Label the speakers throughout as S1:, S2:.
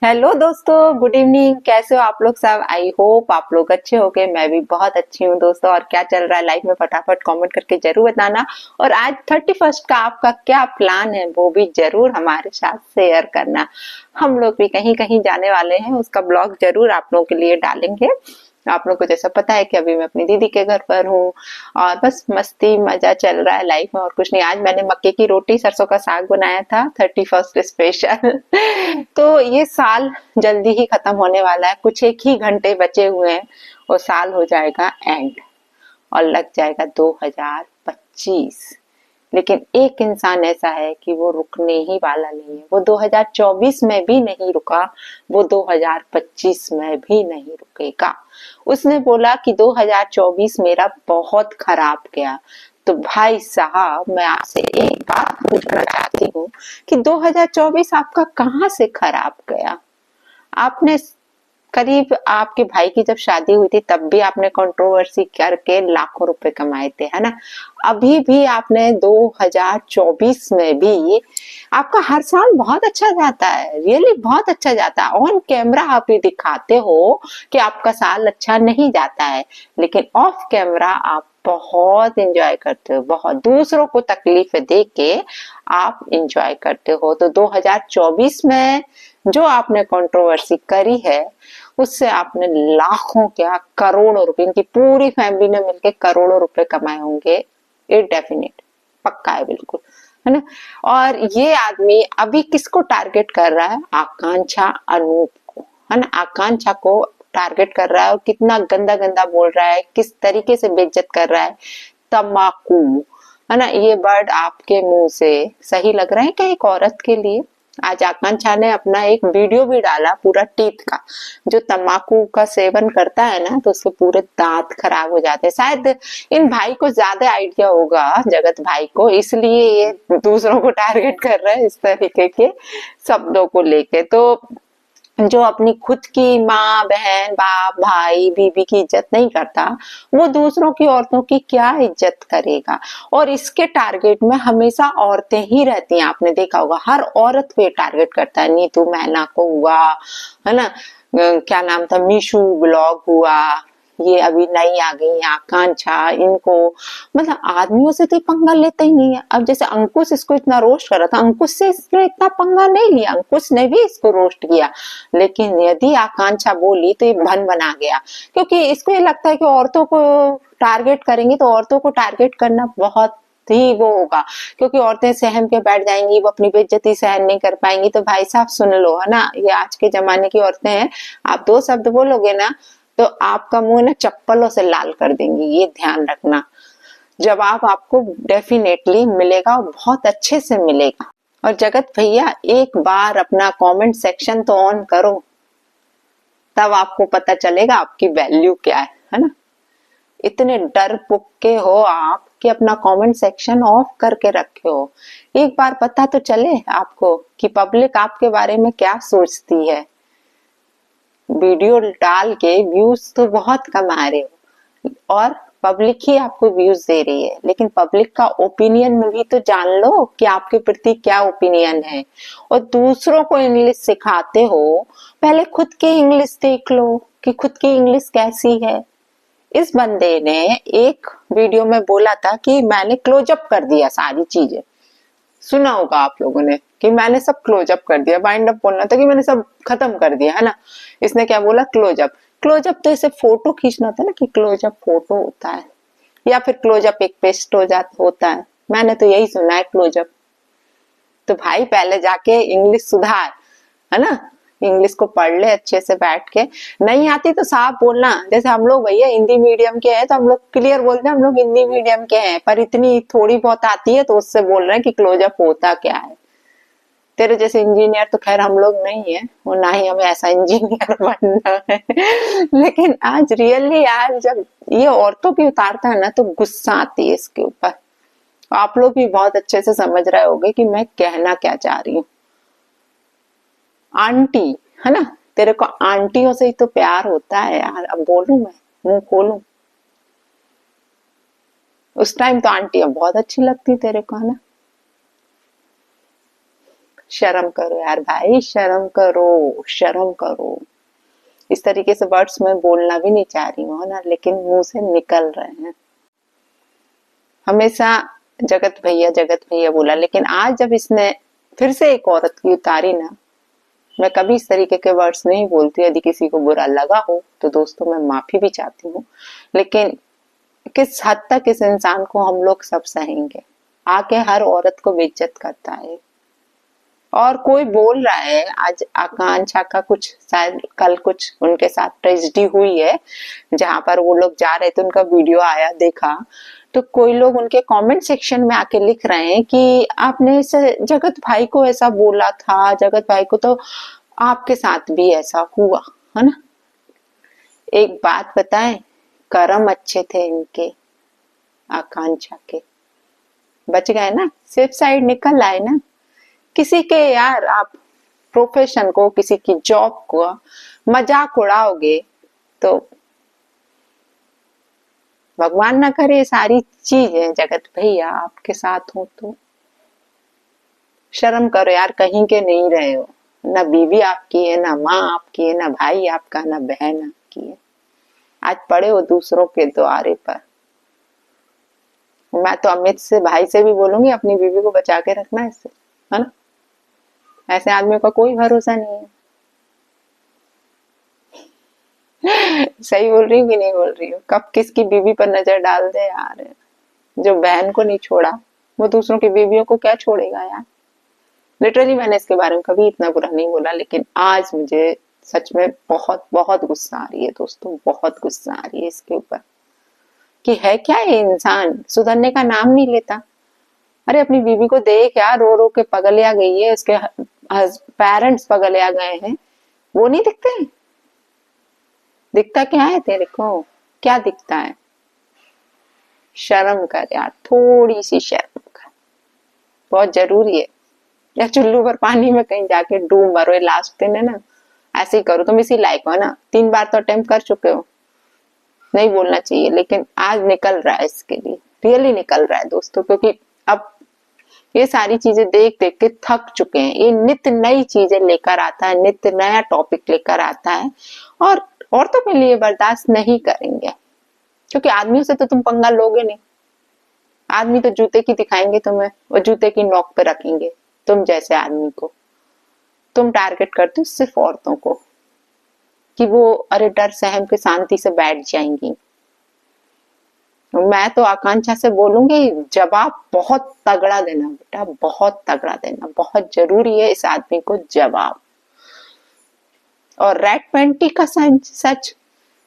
S1: Hello दोस्तों, good evening. कैसे हो आप लोग सब? आई होप आप लोग अच्छे होंगे। मैं भी बहुत अच्छी हूँ दोस्तों। और क्या चल रहा है लाइफ में, फटाफट कमेंट करके जरूर बताना। और आज 31st का आपका क्या प्लान है वो भी जरूर हमारे साथ शेयर करना। हम लोग भी कहीं कहीं जाने वाले हैं, उसका ब्लॉग जरूर आप लोगों के लिए डालेंगे। आप लोग को जैसा पता है कि अभी मैं अपनी दीदी के घर पर हूँ और बस मस्ती मजा चल रहा है लाइफ में, और कुछ नहीं। आज मैंने मक्के की रोटी सरसों का साग बनाया था 31st स्पेशल। तो ये साल जल्दी ही खत्म होने वाला है, कुछ एक ही घंटे बचे हुए हैं और साल हो जाएगा एंड और लग जाएगा 2025। लेकिन एक इंसान ऐसा है कि वो रुकने ही वाला नहीं है। वो 2024 में भी नहीं रुका, वो 2025 में भी नहीं रुकेगा। उसने बोला कि 2024 मेरा बहुत खराब गया। तो भाई साहब, मैं आपसे एक बात पूछना चाहती हूँ कि 2024 आपका कहाँ से खराब गया? आपने करीब, आपके भाई की जब शादी हुई थी तब भी आपने कंट्रोवर्सी करके लाखों रुपए कमाए थे, है ना? अभी भी आपने 2024 में भी आपका हर साल बहुत अच्छा जाता है, रियली बहुत अच्छा जाता है। ऑन कैमरा आप ये दिखाते हो कि आपका साल अच्छा नहीं जाता है, लेकिन ऑफ कैमरा आप बहुत एंजॉय करते हो, बहुत दूसरों को तकलीफ दे के आप एंजॉय करते हो। तो 2024 में जो आपने कंट्रोवर्सी करी है उससे आपने लाखों क्या करोड़ों रुपए, इनकी पूरी फैमिली ने मिलकर करोड़ों रुपए कमाए होंगे। ये डेफिनेट पक्का है, बिल्कुल, है ना? और ये आदमी अभी किसको टारगेट कर रहा है? आकांक्षा अनूप को, है ना? आकांक्षा को टारगेट कर रहा है और कितना गंदा गंदा बोल रहा है, किस तरीके से बेइज्जत कर रहा है। तम्बाकू, है ना? ये वर्ड आपके मुंह से सही लग रहा है क्या एक औरत के लिए? आज आकांक्षा ने अपना एक वीडियो भी डाला पूरा टीथ का। जो तम्बाकू का सेवन करता है ना तो उसके पूरे दांत खराब हो जाते हैं। शायद इन भाई को ज्यादा आइडिया होगा, जगत भाई को, इसलिए ये दूसरों को टारगेट कर रहा है इस तरीके के शब्दों को लेके। तो जो अपनी खुद की माँ बहन बाप भाई बीबी की इज्जत नहीं करता, वो दूसरों की औरतों की क्या इज्जत करेगा? और इसके टारगेट में हमेशा औरतें ही रहती हैं। आपने देखा होगा हर औरत को ये टारगेट करता है। नीतू मैना को हुआ, है ना? क्या नाम था, मीशू ब्लॉग हुआ, ये अभी नई आ गई आकांक्षा, इनको मतलब आदमियों से तो पंगा लेता ही नहीं है। अब जैसे अंकुश इसको इतना रोस्ट कर रहा था, अंकुश से इसने इतना पंगा नहीं लिया, अंकुश ने भी इसको रोस्ट किया। लेकिन यदि आकांक्षा बोली तो ये भन बना गया, क्योंकि इसको ये लगता है कि औरतों को टारगेट करेंगे तो औरतों को टारगेट करना बहुत ही वो होगा, क्योंकि औरतें सहम के बैठ जाएंगी, वो अपनी बेइज्जती सहन नहीं कर पाएंगी। तो भाई साहब सुन लो, है ना? ये आज के जमाने की औरतें हैं। आप दो शब्द बोलोगे ना तो आपका मुंह ना चप्पलों से लाल कर देंगी, ये ध्यान रखना। जवाब आपको डेफिनेटली मिलेगा और बहुत अच्छे से मिलेगा। और जगत भैया, एक बार अपना कमेंट सेक्शन तो ऑन करो, तब आपको पता चलेगा आपकी वैल्यू क्या है ना? इतने डर पुक्के हो आप कि अपना कमेंट सेक्शन ऑफ करके रखे हो। एक बार पता तो चले आपको कि पब्लिक आपके बारे में क्या सोचती है। वीडियो डाल के व्यूज तो बहुत कमा रहे हो और पब्लिक ही आपको व्यूज दे रही है, लेकिन पब्लिक का ओपिनियन भी तो जान लो कि आपके प्रति क्या ओपिनियन है। और दूसरों को इंग्लिश सिखाते हो, पहले खुद की इंग्लिश देख लो कि खुद की इंग्लिश कैसी है। इस बंदे ने एक वीडियो में बोला था कि मैंने क्लोजअप कर दिया सारी चीजें। सुना होगा आप लोगों ने कि मैंने सब क्लोजअप कर दिया। वाइंड अप बोलना था कि मैंने सब खत्म कर दिया, है ना? इसने क्या बोला? क्लोजअप। क्लोजअप तो इसे फोटो खींचना होता है ना, कि क्लोजअप फोटो होता है, या फिर क्लोजअप एक पेस्ट हो जाता होता है। मैंने तो यही सुना है, क्लोजअप। तो भाई पहले जाके इंग्लिश सुधार, है ना? इंग्लिश को पढ़ ले अच्छे से बैठ के। नहीं आती तो साफ बोलना। जैसे हम लोग भैया हिंदी मीडियम के हैं तो हम लोग क्लियर बोलते हैं हम लोग हिंदी मीडियम के हैं, पर इतनी थोड़ी बहुत आती है तो उससे बोल रहे हैं कि क्लोजअप होता क्या है। तेरे जैसे इंजीनियर तो खैर हम लोग नहीं है, और ना ही हमें ऐसा इंजीनियर बनना है। लेकिन आज रियली, आज जब ये औरतों की उतारता है ना तो गुस्सा आती है इसके ऊपर। आप लोग भी बहुत अच्छे से समझ रहे होगे कि मैं कहना क्या चाह रही हूँ। आंटी, है ना? तेरे को आंटियों से ही तो प्यार होता है यार। अब बोलूं मैं, मुंह खोलूं? उस टाइम तो आंटियां बहुत अच्छी लगती तेरे को, है ना? शर्म करो यार भाई, शर्म करो, शर्म करो। इस तरीके से वर्ड्स मैं बोलना भी नहीं चाह रही हूँ ना, लेकिन मुंह से निकल रहे हैं। हमेशा जगत भैया बोला, लेकिन आज जब इसने फिर से एक औरत की उतारी ना, मैं कभी इस तरीके के वर्ड्स नहीं बोलती। यदि किसी को बुरा लगा हो तो दोस्तों मैं माफी भी चाहती हूँ, लेकिन किस हद तक इस इंसान को हम लोग सब सहेंगे। आके हर औरत को बेइज्जत करता है। और कोई बोल रहा है, आज आकांक्षा का कुछ शायद कल कुछ उनके साथ ट्रेजेडी हुई है, जहां पर वो लोग जा रहे थे, उनका वीडियो आया देखा, तो कोई लोग उनके कमेंट सेक्शन में आके लिख रहे हैं कि आपने जगत भाई को ऐसा बोला था, जगत भाई को तो आपके साथ भी ऐसा हुआ है ना। एक बात बताएं, कर्म अच्छे थे इनके, आकांक्षा के, बच गए ना, सेफ साइड निकल आए ना। किसी के यार आप प्रोफेशन को, किसी की जॉब को मजाक उड़ाओगे तो भगवान ना करे सारी चीजें जगत भैया आपके साथ हो तो शर्म करो यार। कहीं के नहीं रहे हो, ना बीवी आपकी है, ना माँ आपकी है, ना भाई आपका, ना बहन आपकी है। आज पड़े हो दूसरों के द्वारे पर। मैं तो अमित से भाई से भी बोलूंगी अपनी बीवी को बचा के रखना इससे, है ना। ऐसे आदमी का कोई भरोसा नहीं है। सही बोल रही हूँ कि नहीं बोल रही हूँ? कब किसकी बीवी पर नजर डाल दे यार। जो बहन को नहीं छोड़ा वो दूसरों की बीवियों को क्या छोड़ेगा यार। लिटरली मैंने इसके बारे में कभी इतना बुरा नहीं बोला, लेकिन आज मुझे सच में बहुत बहुत गुस्सा आ रही है दोस्तों, बहुत गुस्सा आ रही है इसके ऊपर कि है क्या ये इंसान, सुधरने का नाम नहीं लेता। अरे अपनी बीवी को देख यार, रो रो के पगलिया गई है, उसके पेरेंट्स पगलिया गए हैं, वो नहीं दिखते? दिखता क्या है तेरे को, क्या दिखता है? शर्म कर यार, थोड़ी सी शर्म कर, बहुत जरूरी है। या चुल्लू पर पानी में कहीं जाके डूब मरो, लास्ट दिन है ना, ऐसे ही करो। तुम इसी लायक हो ना, 3 बार तो अटेम्प्ट कर चुके हो। नहीं बोलना चाहिए, लेकिन आज निकल रहा है, इसके लिए रियली निकल रहा है दोस्तों, क्योंकि अब ये सारी चीजें देख देख के थक चुके हैं। ये नित्य नई चीजें लेकर आता है, नित्य नया टॉपिक लेकर आता है, और औरतों के लिए बर्दाश्त नहीं करेंगे, क्योंकि आदमियों से तो तुम पंगा लोगे नहीं। आदमी तो जूते की दिखाएंगे तुम्हें, और जूते की नोक पे रखेंगे तुम जैसे आदमी को। तुम टारगेट करते हो सिर्फ औरतों को कि वो अरे डर सहम के शांति से बैठ जाएंगी। मैं तो आकांक्षा से बोलूंगी, जवाब बहुत तगड़ा देना बेटा, बहुत तगड़ा देना, बहुत जरूरी है इस आदमी को जवाब। और रेड पेंटी का सच,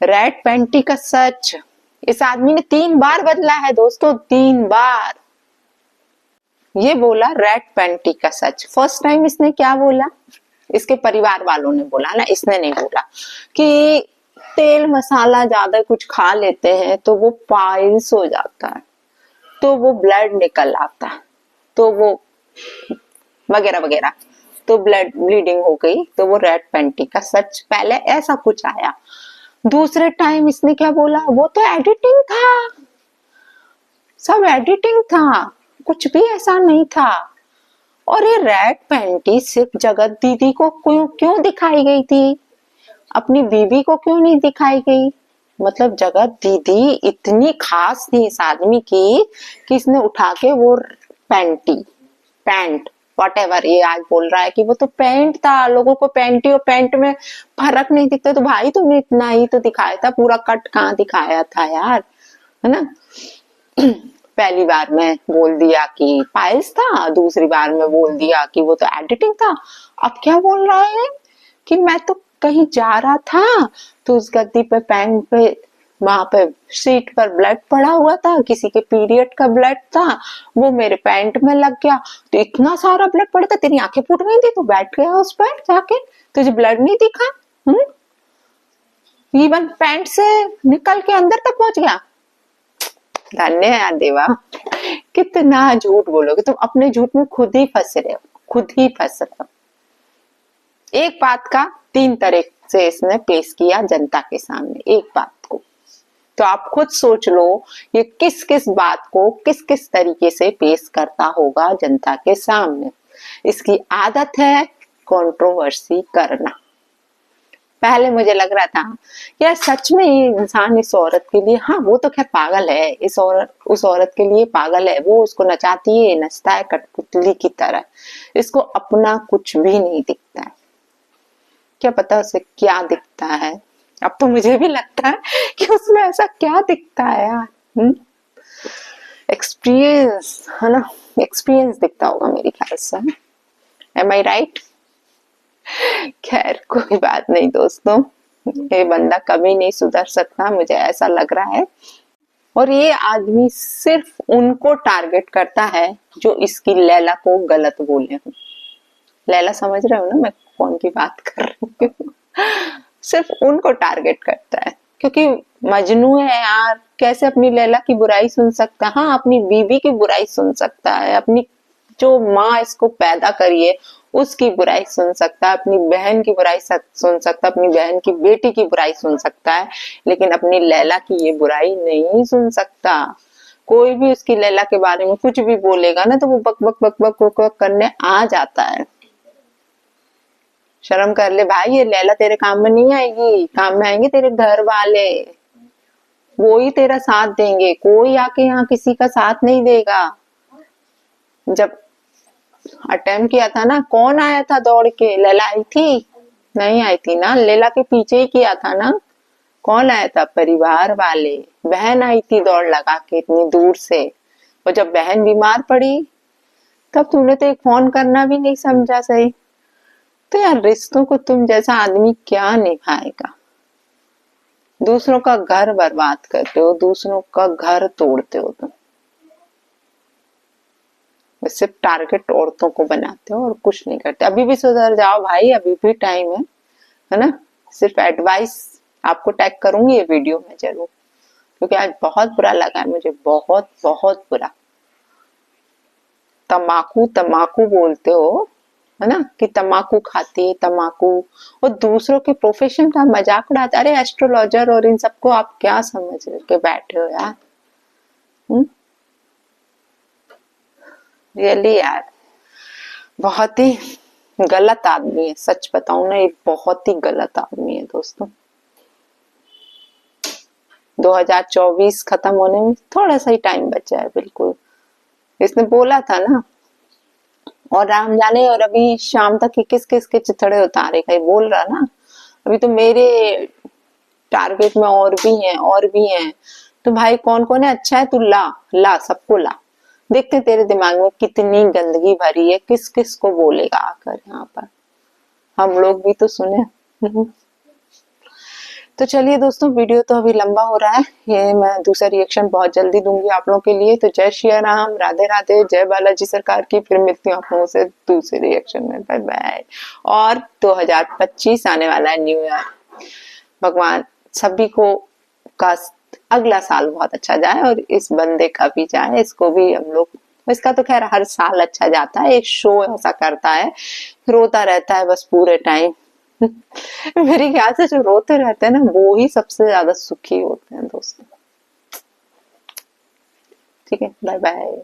S1: रेड पेंटी का सच, इस आदमी ने 3 बार बदला है दोस्तों, 3 बार ये बोला रेड पेंटी का सच। फर्स्ट टाइम इसने क्या बोला, इसके परिवार वालों ने बोला ना, इसने नहीं बोला, कि तेल मसाला ज्यादा कुछ खा लेते हैं तो वो पाइल्स हो जाता है, तो वो ब्लड निकल आता है, तो वो वगैरह वगैरह, तो ब्लड ब्लीडिंग हो गई, तो वो रेड पेंटी का सच। पहले ऐसा कुछ आया। दूसरे टाइम इसने क्या बोला, वो तो एडिटिंग था, सब एडिटिंग था, कुछ भी ऐसा नहीं था। और ये रेड पेंटी सिर्फ जगत दीदी को क्यों दिखाई गई थी, अपनी बीवी को क्यों नहीं दिखाई गई? मतलब जगत दीदी इतनी खास थी इस आदमी की कि इसने उठा के वो पैंट वॉटेवर, ये आज बोल रहा है कि वो तो पैंट था, लोगों को पैंटी और पैंट में फर्क नहीं दिखता। तो भाई तुमने इतना ही तो दिखाया था, पूरा कट कहाँ दिखाया था यार, है ना। पहली बार में बोल दिया कि पाइल्स था, दूसरी बार में बोल दिया कि वो तो एडिटिंग था। अब क्या बोल रहा है कि मैं तो कहीं जा रहा था तो उस गद्दी पे पैंट पे वहां पे सीट पर ब्लड पड़ा हुआ था, किसी के पीरियड का ब्लड था, वो मेरे पैंट में लग गया, तो इतना सारा ब्लड पड़ा था, तेरी आंखें फूट गई थी, तो बैठ गया उस पर जाके, तुझे ब्लड नहीं दिखा? इवन पैंट से निकल के अंदर तक पहुंच गया। धन्य है यार देवा, कितना झूठ बोलोगे तुम, अपने झूठ में खुद ही फंस रहे हो, खुद ही फंस रहे हो। एक बात का 3 तरह से इसने पेश किया जनता के सामने, एक बात को, तो आप खुद सोच लो ये किस किस बात को किस किस तरीके से पेश करता होगा जनता के सामने। इसकी आदत है कंट्रोवर्सी करना। पहले मुझे लग रहा था यार सच में ये इंसान इस औरत के लिए, हाँ वो तो खैर पागल है, इस औरत उस औरत के लिए पागल है, वो उसको नचाती है, नचता है कठपुतली की तरह, इसको अपना कुछ भी नहीं दिखता है। क्या पता उसे क्या दिखता है। अब तो मुझे भी लगता है कि उसमें ऐसा क्या दिखता है यार। एक्सपीरियंस है ना, एक्सपीरियंस दिखता होगा मेरी ख्याल से। एम आई राइट? खैर कोई बात नहीं दोस्तों, ये बंदा कभी नहीं सुधर सकता, मुझे ऐसा लग रहा है। और ये आदमी सिर्फ उनको टारगेट करता है जो इसकी लैला को गलत बोले हो। लैला समझ रहे हो ना मैं कौन की बात कर रही हूँ। सिर्फ उनको टारगेट करता है, क्योंकि मजनू है यार, कैसे अपनी लैला की बुराई सुन सकता है। हाँ अपनी बीवी की बुराई सुन सकता है, अपनी जो माँ इसको पैदा करी है उसकी बुराई सुन सकता है, अपनी बहन की बुराई सुन सकता है, अपनी बहन की बेटी की बुराई सुन सकता है, लेकिन अपनी लैला की ये बुराई नहीं सुन सकता। कोई भी उसकी लैला के बारे में कुछ भी बोलेगा ना तो वो बक बक बक बक बक बक करने आ जाता है। शर्म कर ले भाई, ये लैला तेरे काम में नहीं आएगी, काम में आएंगे तेरे घर वाले, वो ही तेरा साथ देंगे, कोई आके यहाँ किसी का साथ नहीं देगा। जब अटेम्प्ट किया था ना, कौन आया था दौड़ के? लैला आई थी? नहीं आई थी ना, लैला के पीछे ही किया था ना। कौन आया था? परिवार वाले। बहन आई थी दौड़ लगा के इतनी दूर से, और जब बहन बीमार पड़ी तब तूने तो एक फोन करना भी नहीं समझा सही। तो यार रिश्तों को तुम जैसा आदमी क्या निभाएगा? दूसरों का घर बर्बाद करते हो, दूसरों का घर तोड़ते हो तुम, सिर्फ टारगेट औरतों को बनाते हो और कुछ नहीं करते। अभी भी सुधर जाओ भाई, अभी भी टाइम है ना। सिर्फ एडवाइस आपको टैग करूंगी ये वीडियो में जरूर, क्योंकि आज बहुत बुरा लगा है मुझे, बहुत बहुत बुरा। तम्बाकू तम्बाकू बोलते हो है ना, कि तम्बाकू खाती तम्बाकू, और दूसरों के प्रोफेशन का मजाक उड़ाते। अरे एस्ट्रोलॉजर और इन सबको आप क्या समझ के बैठे हो यार? रियली यार बहुत ही गलत आदमी है, सच बताऊं ना, ये बहुत ही गलत आदमी है दोस्तों। 2024 खत्म होने में थोड़ा सा ही टाइम बचा है, बिल्कुल। इसने बोला था ना, और राम जाने, और अभी शाम तक किस किस के चिथड़े उतारे का बोल रहा ना। अभी तो मेरे टारगेट में और भी हैं, और भी हैं। तो भाई कौन कौन है अच्छा है, तू ला ला, सबको ला। देखते तेरे दिमाग में कितनी गंदगी भरी है, किस किस को बोलेगा आकर यहाँ पर, हम लोग भी तो सुने। तो चलिए दोस्तों, वीडियो तो अभी लंबा हो रहा है, ये मैं दूसरा रिएक्शन बहुत जल्दी दूंगी आप लोगों के लिए। तो जय श्री राम, राधे राधे, जय बालाजी सरकार की। फिर मिलती हूँ आप लोगों से दूसरे रिएक्शन में, बाय बाय। और 2025 आने वाला है, न्यू ईयर। भगवान सभी को का अगला साल बहुत अच्छा जाए, और इस बंदे का भी जाए, इसको भी हम लोग, इसका तो खैर हर साल अच्छा जाता है, एक शो ऐसा करता है, रोता रहता है बस पूरे टाइम। मेरे ख्याल से जो रोते रहते हैं ना वो ही सबसे ज्यादा सुखी होते हैं दोस्तों। ठीक है, बाय बाय।